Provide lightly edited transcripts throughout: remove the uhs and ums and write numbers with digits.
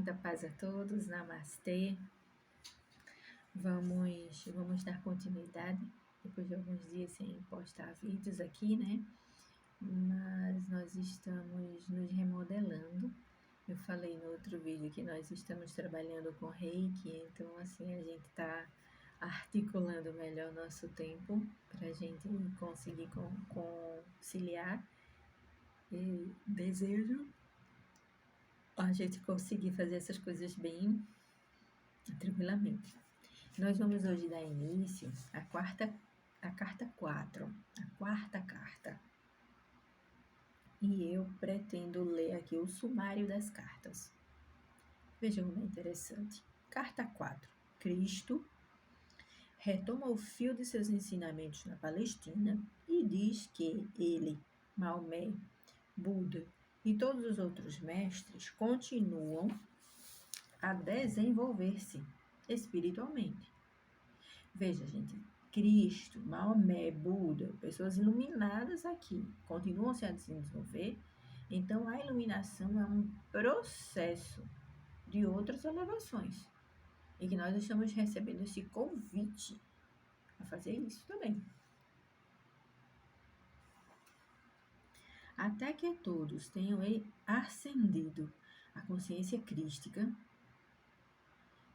Muita paz a todos, namastê. Vamos dar continuidade, depois de alguns dias sem postar vídeos aqui, né? Mas nós estamos nos remodelando. Eu falei no outro vídeo que nós estamos trabalhando com Reiki, então assim a gente está articulando melhor o nosso tempo para a gente conseguir conciliar e desejo a gente conseguir fazer essas coisas bem tranquilamente. Nós vamos hoje dar início à carta 4, a quarta carta. E eu pretendo ler aqui o sumário das cartas. Vejam como é interessante. Carta 4. Cristo retoma o fio de seus ensinamentos na Palestina e diz que ele, Maomé, Buda e todos os outros mestres continuam a desenvolver-se espiritualmente. Veja, gente, Cristo, Maomé, Buda, pessoas iluminadas aqui, continuam se a desenvolver. Então, a iluminação é um processo de outras elevações. E que nós estamos recebendo esse convite a fazer isso também. Até que todos tenham ascendido à consciência crística,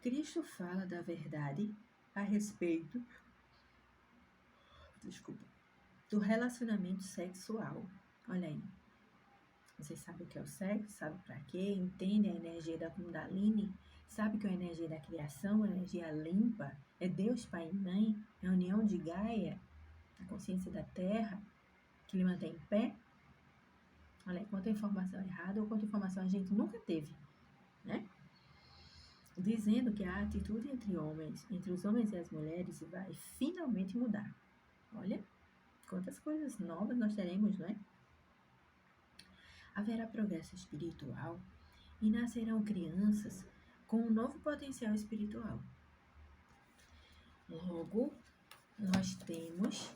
Cristo fala da verdade a respeito, do relacionamento sexual. Olha aí. Vocês sabem o que é o sexo? Sabe para quê? Entendem a energia da Kundalini? Sabe que é a energia da criação, a energia limpa? É Deus, Pai e Mãe? É a união de Gaia, a consciência da Terra, que lhe mantém em pé? Olha aí, quanta informação errada ou quanta informação a gente nunca teve, né? Dizendo que a atitude entre os homens e as mulheres vai finalmente mudar. Olha, quantas coisas novas nós teremos, não é? Haverá progresso espiritual e nascerão crianças com um novo potencial espiritual. Logo, nós temos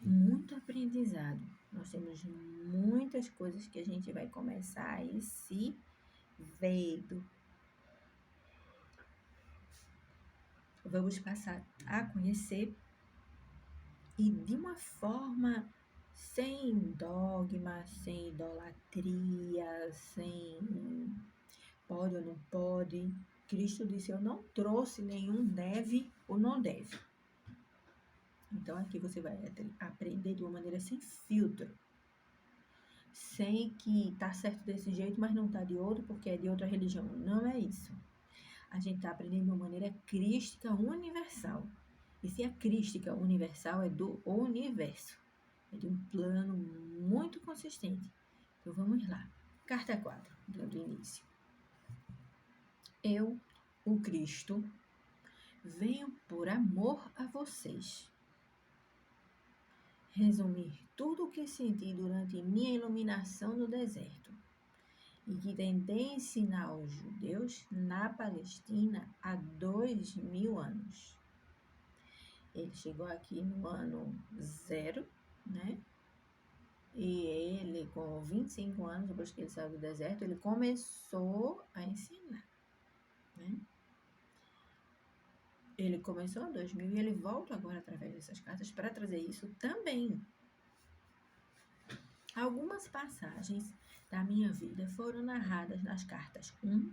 muito aprendizado, nós temos muitas coisas que a gente vai começar a ir se vendo. Vamos passar a conhecer e de uma forma sem dogma, sem idolatria, sem pode ou não pode. Cristo disse, eu não trouxe nenhum deve ou não deve. Então aqui você vai aprender de uma maneira sem filtro. Sem que tá certo desse jeito, mas não tá de outro, porque é de outra religião. Não é isso. A gente está aprendendo de uma maneira crística universal. E se a crística universal é do universo, é de um plano muito consistente. Então vamos lá. Carta 4, dando início. Eu, o Cristo, venho por amor a vocês. Resumir tudo o que senti durante minha iluminação no deserto e que tentei ensinar aos judeus na Palestina há 2000 anos. Ele chegou aqui no ano 0, né? E ele, com 25 anos, depois que ele saiu do deserto, ele começou a ensinar, né? Ele começou em 2000 e ele volta agora através dessas cartas para trazer isso também. Algumas passagens da minha vida foram narradas nas cartas 1,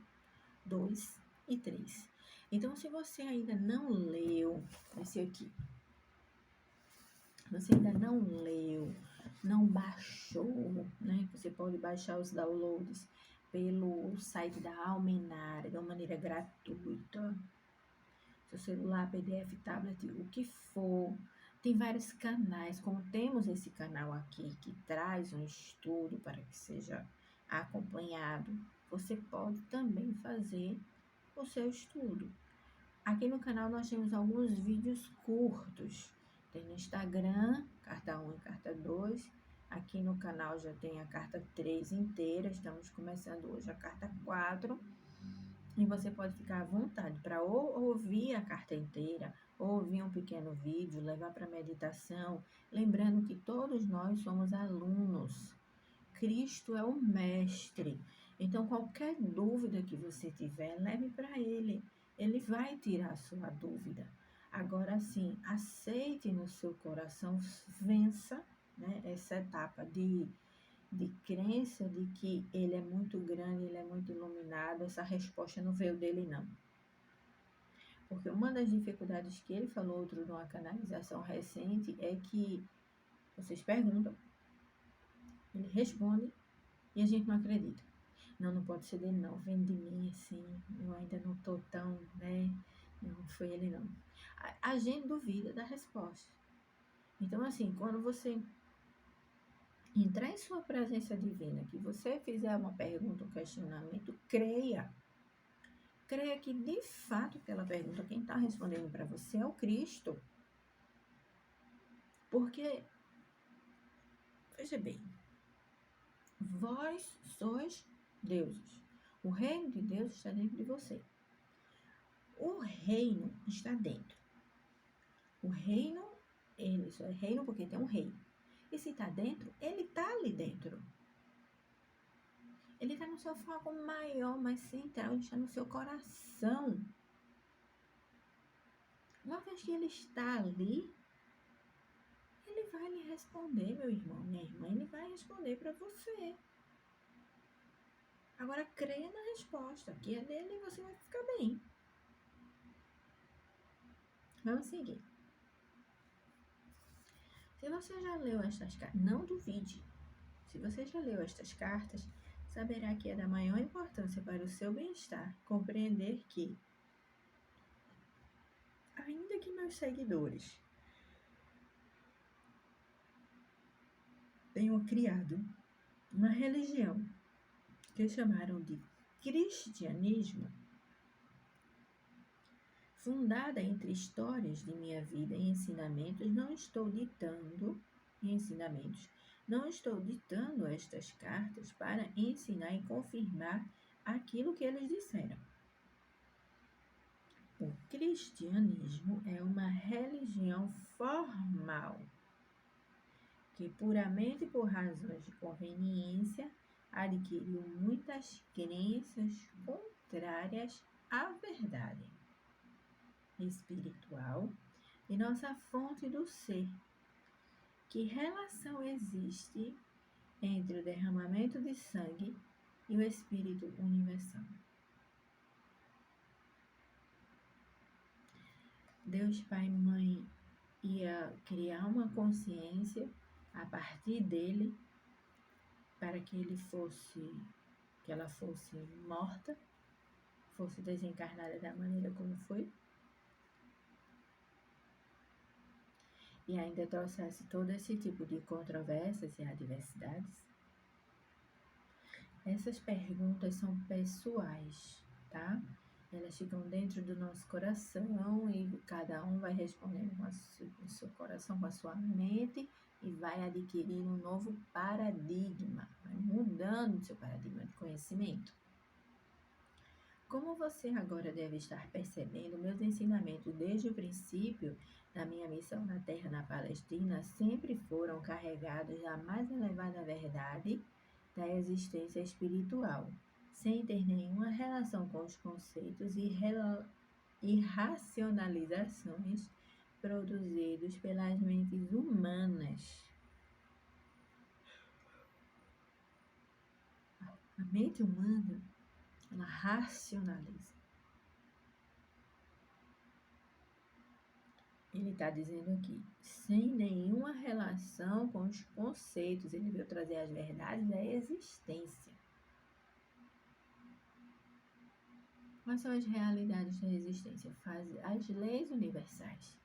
2 e 3. Então, se você ainda não leu esse aqui, você ainda não leu, não baixou, né? Você pode baixar os downloads pelo site da Almenara de uma maneira gratuita. Seu celular, PDF, tablet, o que for. Tem vários canais, como temos esse canal aqui, que traz um estudo para que seja acompanhado. Você pode também fazer o seu estudo. Aqui no canal nós temos alguns vídeos curtos. Tem no Instagram, carta 1 e carta 2. Aqui no canal já tem a carta 3 inteira. Estamos começando hoje a carta 4. E você pode ficar à vontade para ou ouvir a carta inteira, ou ouvir um pequeno vídeo, levar para meditação. Lembrando que todos nós somos alunos. Cristo é o mestre. Então, qualquer dúvida que você tiver, leve para ele. Ele vai tirar a sua dúvida. Agora sim, aceite no seu coração, vença, né, essa etapa de crença de que ele é muito grande, ele é muito iluminado. Essa resposta não veio dele, não. Porque uma das dificuldades que ele falou outro numa canalização recente é que vocês perguntam, ele responde e a gente não acredita. Não, não pode ser dele não, vem de mim assim, eu ainda não tô tão, né? Não foi ele não. A gente duvida da resposta. Então assim, quando você entrar em sua presença divina, que você fizer uma pergunta, um questionamento, creia. Creia que de fato aquela pergunta, quem está respondendo para você é o Cristo. Porque, veja bem, vós sois deuses. O reino de Deus está dentro de você. O reino está dentro. O reino, ele só é reino porque tem um rei. E se está dentro, ele está ali dentro. Ele está no seu foco maior, mais central, ele está no seu coração. Uma vez que ele está ali, ele vai lhe responder, meu irmão, minha irmã, ele vai responder para você. Agora, creia na resposta, que é dele e você vai ficar bem. Vamos seguir. Se você já leu estas cartas, não duvide. Se você já leu estas cartas, saberá que é da maior importância para o seu bem-estar compreender que, ainda que meus seguidores tenham criado uma religião que chamaram de cristianismo, fundada entre histórias de minha vida e ensinamentos, não estou ditando estas cartas para ensinar e confirmar aquilo que eles disseram. O cristianismo é uma religião formal, que puramente por razões de conveniência adquiriu muitas crenças contrárias à verdade espiritual e nossa fonte do ser. Que relação existe entre o derramamento de sangue e o Espírito universal? Deus Pai e Mãe ia criar uma consciência a partir dele para que ela fosse morta, fosse desencarnada da maneira como foi, e ainda trouxesse todo esse tipo de controvérsias e adversidades. Essas perguntas são pessoais, tá? Elas ficam dentro do nosso coração e cada um vai respondendo com o seu coração, com a sua mente e vai adquirindo um novo paradigma, vai mudando o seu paradigma de conhecimento. Como você agora deve estar percebendo, meus ensinamentos desde o princípio da minha missão na Terra, na Palestina, sempre foram carregados da mais elevada verdade da existência espiritual, sem ter nenhuma relação com os conceitos e racionalizações produzidos pelas mentes humanas. A mente humana, ela racionaliza. Ele está dizendo aqui, sem nenhuma relação com os conceitos, ele veio trazer as verdades da existência. Quais são as realidades da existência? Faz as leis universais.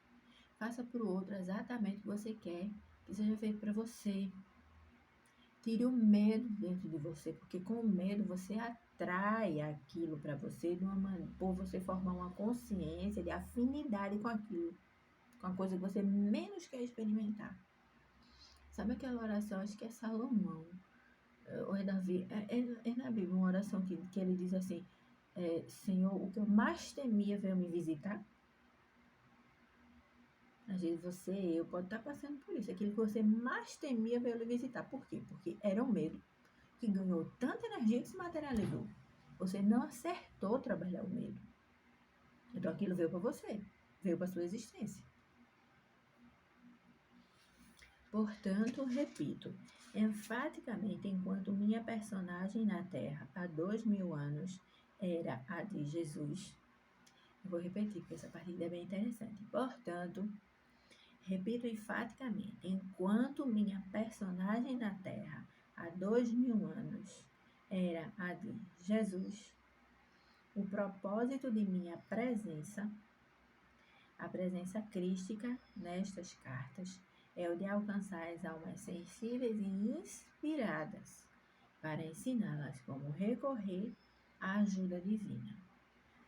Faça para o outro exatamente o que você quer que seja feito para você. Tire o medo dentro de você, porque com o medo você atrai aquilo para você por você formar uma consciência de afinidade com aquilo, com a coisa que você menos quer experimentar. Sabe aquela oração, acho que é Salomão, ou é Davi, é na Bíblia uma oração que ele diz assim, Senhor, o que eu mais temia veio me visitar. Às vezes eu pode estar passando por isso. Aquilo que você mais temia veio lhe visitar. Por quê? Porque era o medo que ganhou tanta energia que se materializou. Você não acertou trabalhar o medo. Então aquilo veio para você, veio para sua existência. Portanto, repito, enfaticamente, enquanto minha personagem na Terra há 2000 anos era a de Jesus. Eu vou repetir, porque essa partida é bem interessante. Portanto, repito enfaticamente, enquanto minha personagem na Terra há 2000 anos era a de Jesus, o propósito de minha presença, a presença crística nestas cartas, é o de alcançar as almas sensíveis e inspiradas para ensiná-las como recorrer à ajuda divina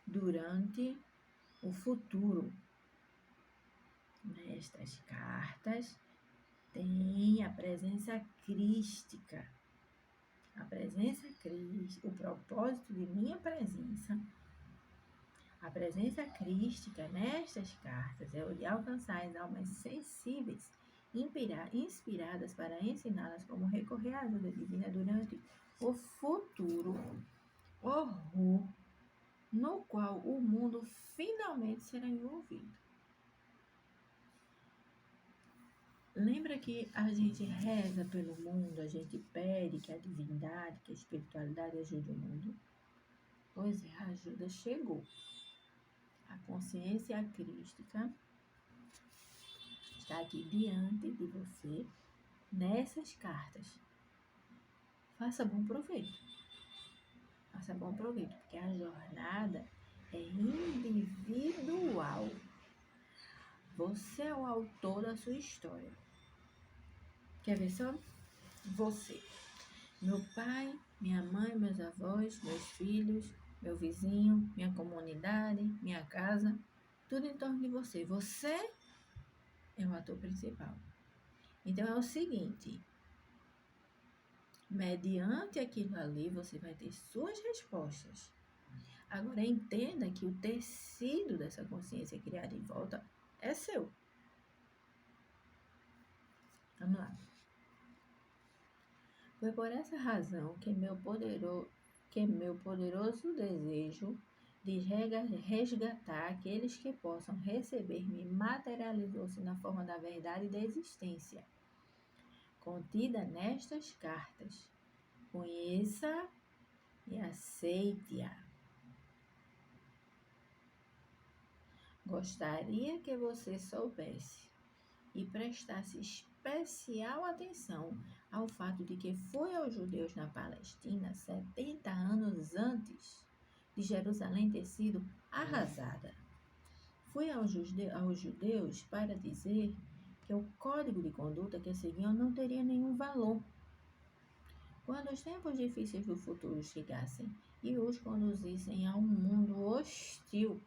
durante o futuro. Nestas cartas tem a presença crística. A presença crística, o propósito de minha presença, a presença crística nestas cartas é o de alcançar as almas sensíveis, inspiradas para ensiná-las como recorrer à ajuda divina durante o futuro horror no qual o mundo finalmente será envolvido. Lembra que a gente reza pelo mundo, a gente pede que a divindade, que a espiritualidade ajude o mundo? Pois é, a ajuda chegou. A consciência crística está aqui diante de você nessas cartas. Faça bom proveito. Faça bom proveito, porque a jornada é individual. Você é o autor da sua história. Quer ver só? Você. Meu pai, minha mãe, meus avós, meus filhos, meu vizinho, minha comunidade, minha casa, tudo em torno de você. Você é o ator principal. Então é o seguinte, mediante aquilo ali você vai ter suas respostas. Agora entenda que o tecido dessa consciência criada em volta é seu. Vamos lá. Foi por essa razão que meu poderoso desejo de resgatar aqueles que possam receber-me materializou-se na forma da verdade da existência, contida nestas cartas. Conheça e aceite-a. Gostaria que você soubesse e prestasse especial atenção ao fato de que fui aos judeus na Palestina 70 anos antes de Jerusalém ter sido arrasada. Fui aos judeus para dizer que o código de conduta que seguiam não teria nenhum valor. Quando os tempos difíceis do futuro chegassem e os conduzissem a um mundo hostil,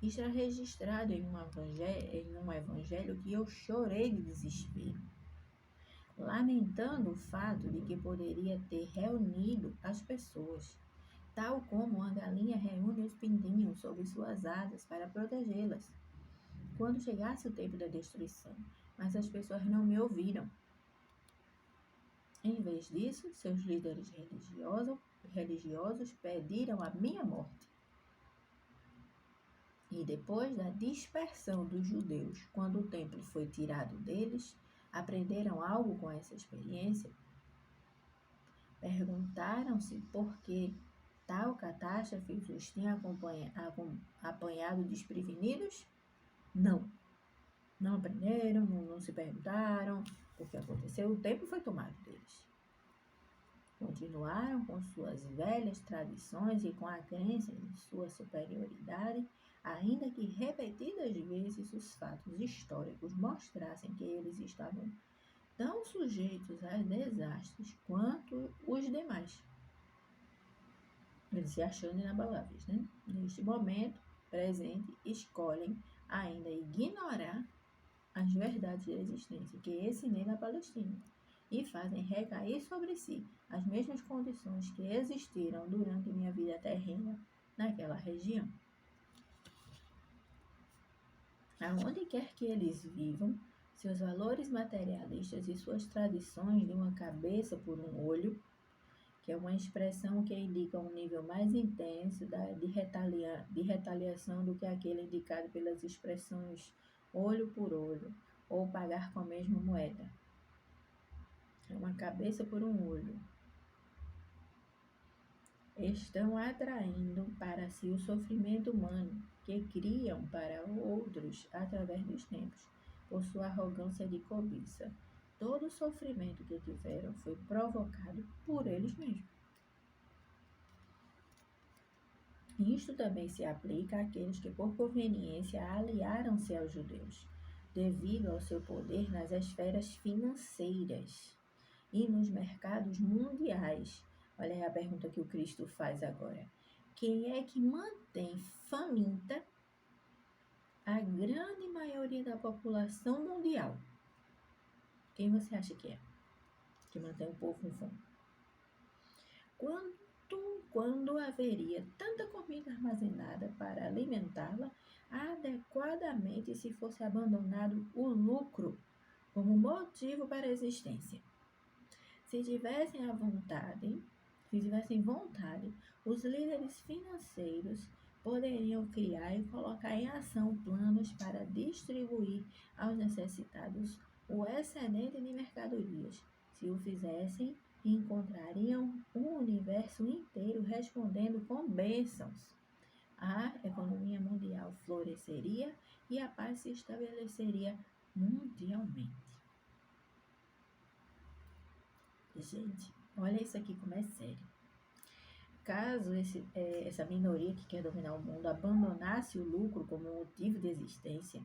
está registrado em um evangelho que eu chorei de desespero, lamentando o fato de que poderia ter reunido as pessoas, tal como uma galinha reúne os pintinhos sob suas asas para protegê-las, quando chegasse o tempo da destruição. Mas as pessoas não me ouviram. Em vez disso, seus líderes religiosos pediram a minha morte. E depois da dispersão dos judeus, quando o templo foi tirado deles, aprenderam algo com essa experiência? Perguntaram-se por que tal catástrofe os tinha apanhado desprevenidos? Não. Não aprenderam, não se perguntaram o que aconteceu, o templo foi tomado deles. Continuaram com suas velhas tradições e com a crença em sua superioridade, ainda que repetidas vezes os fatos históricos mostrassem que eles estavam tão sujeitos a desastres quanto os demais. Eles se achando inabaláveis, né? Neste momento presente, escolhem ainda ignorar as verdades da existência que ensinei na Palestina e fazem recair sobre si as mesmas condições que existiram durante minha vida terrena naquela região. Aonde quer que eles vivam, seus valores materialistas e suas tradições de uma cabeça por um olho, que é uma expressão que indica um nível mais intenso de retaliação do que aquele indicado pelas expressões olho por olho ou pagar com a mesma moeda. É uma cabeça por um olho. Estão atraindo para si o sofrimento humano que criam para outros através dos tempos, por sua arrogância de cobiça. Todo o sofrimento que tiveram foi provocado por eles mesmos. Isto também se aplica àqueles que, por conveniência, aliaram-se aos judeus, devido ao seu poder nas esferas financeiras e nos mercados mundiais. Olha aí a pergunta que o Cristo faz agora. Quem é que mantém faminta a grande maioria da população mundial? Quem você acha que é? Que mantém o povo com fome? Quando haveria tanta comida armazenada para alimentá-la adequadamente se fosse abandonado o lucro como motivo para a existência? Se tivessem vontade, os líderes financeiros poderiam criar e colocar em ação planos para distribuir aos necessitados o excedente de mercadorias. Se o fizessem, encontrariam o universo inteiro respondendo com bênçãos. A economia mundial floresceria e a paz se estabeleceria mundialmente. Gente, olha isso aqui como é sério. Caso essa minoria que quer dominar o mundo abandonasse o lucro como motivo de existência,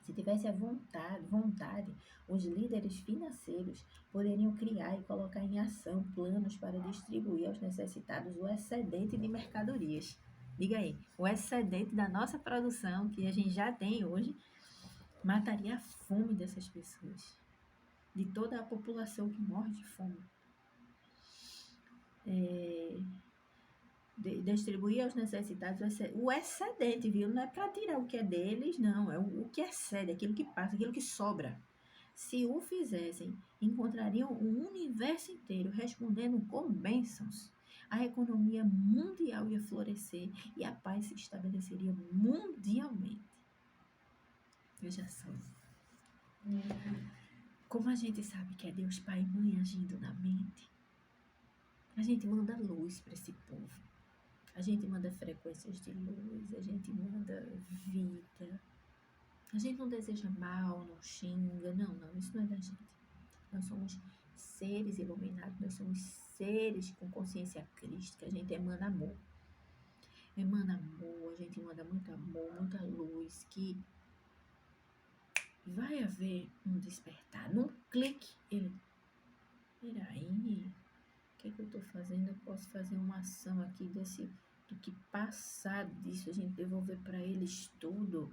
se tivesse a vontade, os líderes financeiros poderiam criar e colocar em ação planos para distribuir aos necessitados o excedente de mercadorias. Diga aí, o excedente da nossa produção, que a gente já tem hoje, mataria a fome dessas pessoas, de toda a população que morre de fome. Distribuir aos necessitados o excedente, viu? Não é para tirar o que é deles, não. É o que excede, aquilo que passa, aquilo que sobra. Se o fizessem, encontrariam o universo inteiro respondendo com bênçãos. A economia mundial ia florescer e a paz se estabeleceria mundialmente. Veja só. Como a gente sabe que é Deus Pai e Mãe agindo na mente, a gente manda luz para esse povo. A gente manda frequências de luz, a gente manda vida. A gente não deseja mal, não xinga, não, isso não é da gente. Nós somos seres iluminados, nós somos seres com consciência crística, a gente emana amor. Emana amor, a gente manda muito amor, muita luz, que vai haver um despertar. Num clique, peraí, o que eu estou fazendo? Eu posso fazer uma ação aqui do que passar disso, a gente devolver para eles tudo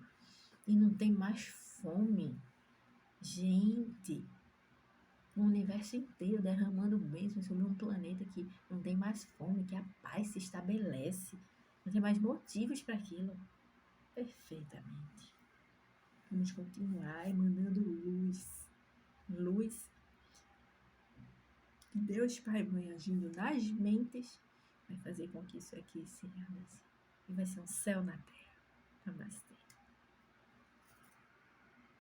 e não tem mais fome. Gente, o universo inteiro derramando bênçãos sobre um planeta que não tem mais fome, que a paz se estabelece, não tem mais motivos para aquilo. Perfeitamente. Vamos continuar emanando luz. Deus Pai e Mãe agindo nas mentes vai fazer com que isso aqui se realize. E vai ser um céu na terra. Namastê.